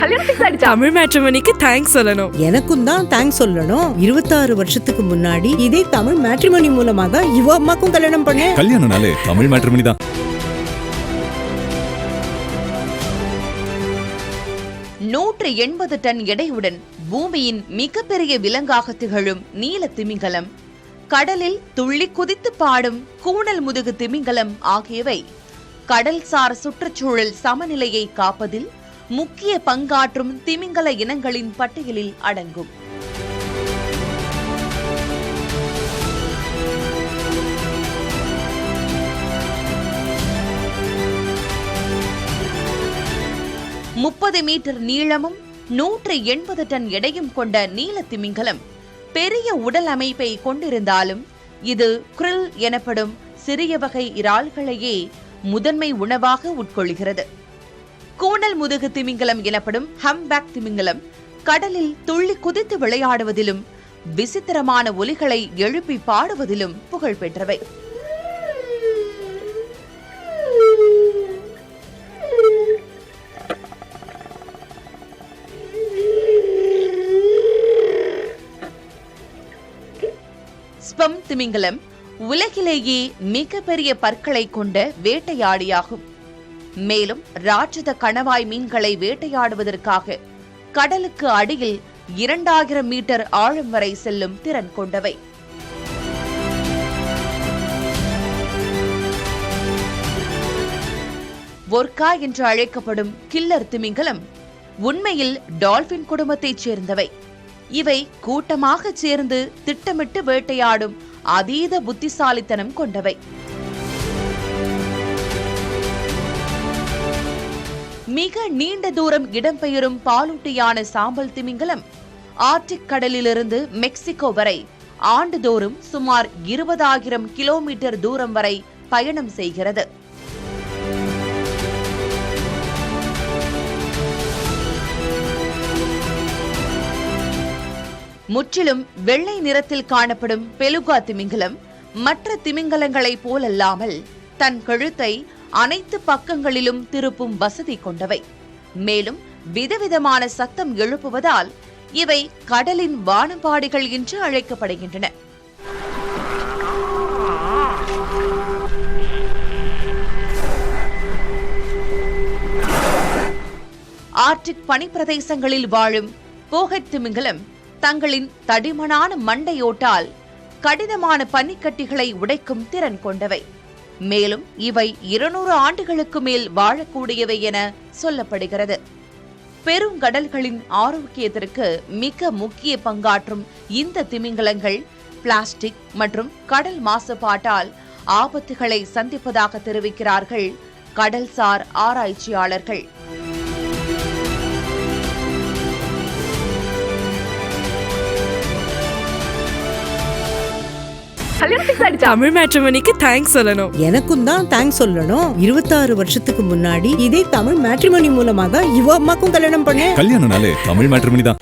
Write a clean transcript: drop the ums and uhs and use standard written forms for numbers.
Tamil மேட்ரிமோனிக்கு thanks சொல்லணும். எனக்கும் தான் தேங்க்ஸ் சொல்லணும். 26 வருஷத்துக்கு முன்னாடி இதே தமிழ் மேட்ரிமோனி மூலமாக இவ அம்மாக்கும் கல்யாணம் பண்ணேன். கல்யாணம்னாலே தமிழ் மேட்ரிமோனி தான். 180 டன் எடையுடன் பூமியின் மிகப்பெரிய விலங்காக திகழும் நீல திமிங்கலம், கடலில் துள்ளி குதித்து பாடும் கூணல் முதுகு திமிங்கலம் ஆகியவை கடல்சார் சுற்றுச்சூழல் சமநிலையை காப்பதில் முக்கிய பங்காற்றும் திமிங்கல இனங்களின் பட்டியலில் அடங்கும். $30 மீட்டர் நீளமும் 180 டன் எடையும் கொண்ட நீல திமிங்கலம் பெரிய உடல் அமைப்பை கொண்டிருந்தாலும் இது krill எனப்படும் சிறிய வகை இறால்களையே முதன்மை உணவாக உட்கொள்கிறது. கூணல் முதுகு திமிங்கலம் எனப்படும் ஹம்பேக் திமிங்கலம் கடலில் துள்ளி குதித்து விளையாடுவதிலும் விசித்திரமான ஒலிகளை எழுப்பி பாடுவதிலும் புகழ் பெற்றவை. ஸ்பம் திமிங்கலம் உலகிலேயே மிகப்பெரிய பற்களை கொண்ட வேட்டையாடியாகும். மேலும் ராட்சத கணவாய் மீன்களை வேட்டையாடுவதற்காக கடலுக்கு அடியில் 2000 மீட்டர் ஆழம் வரை செல்லும் திறன் கொண்டவை. ஒர்கா என்று அழைக்கப்படும் கில்லர் திமிங்கலம் உண்மையில் டால்பின் குடும்பத்தைச் சேர்ந்தவை. இவை கூட்டமாக சேர்ந்து திட்டமிட்டு வேட்டையாடும் அதீத புத்திசாலித்தனம் கொண்டவை. மிக நீண்ட தூரம் இடம்பெயரும் பாலூட்டியான சாம்பல் திமிங்கலம் ஆர்டிக் கடலிலிருந்து மெக்சிகோ வரை ஆண்டுதோறும் சுமார் 20,000 கிலோமீட்டர் தூரம் வரை பயணம் செய்கிறது. முற்றிலும் வெள்ளை நிறத்தில் காணப்படும் பெலுகா திமிங்கலம் மற்ற திமிங்கலங்களைப் போலல்லாமல் தன் கழுத்தை அனைத்து பக்கங்களிலும் திருப்பும் வசதி கொண்டவை. மேலும் விதவிதமான சத்தம் எழுப்புவதால் இவை கடலின் வானம்பாடிகள் என்று அழைக்கப்படுகின்றன. ஆர்டிக் பனிப்பிரதேசங்களில் வாழும் போகட் திமிங்கலம் தங்களின் தடிமனான மண்டையோட்டால் கடினமான பனிக்கட்டிகளை உடைக்கும் திறன் கொண்டவை. மேலும் இவை 200 ஆண்டுகளுக்கு மேல் வாழக்கூடியவை என சொல்லப்படுகிறது. பெருங்கடல்களின் ஆரோக்கியத்திற்கு மிக முக்கிய பங்காற்றும் இந்த திமிங்கலங்கள் பிளாஸ்டிக் மற்றும் கடல் மாசுபாட்டால் ஆபத்துகளை சந்திப்பதாக தெரிவிக்கிறார்கள் கடல்சார் ஆராய்ச்சியாளர்கள். தமிழ் மேட்ரிமோனிக்கு தேங்க்ஸ் சொல்லணும். எனக்கும் தான் தேங்க்ஸ் சொல்லணும். 26 வருஷத்துக்கு முன்னாடி இதே தமிழ் மேட்ரிமோனி மூலமாக இவ அம்மாக்கும் கல்யாணம் பண்ணேன். கல்யாணம்னாலே தமிழ் மேட்ரிமோனி தான்.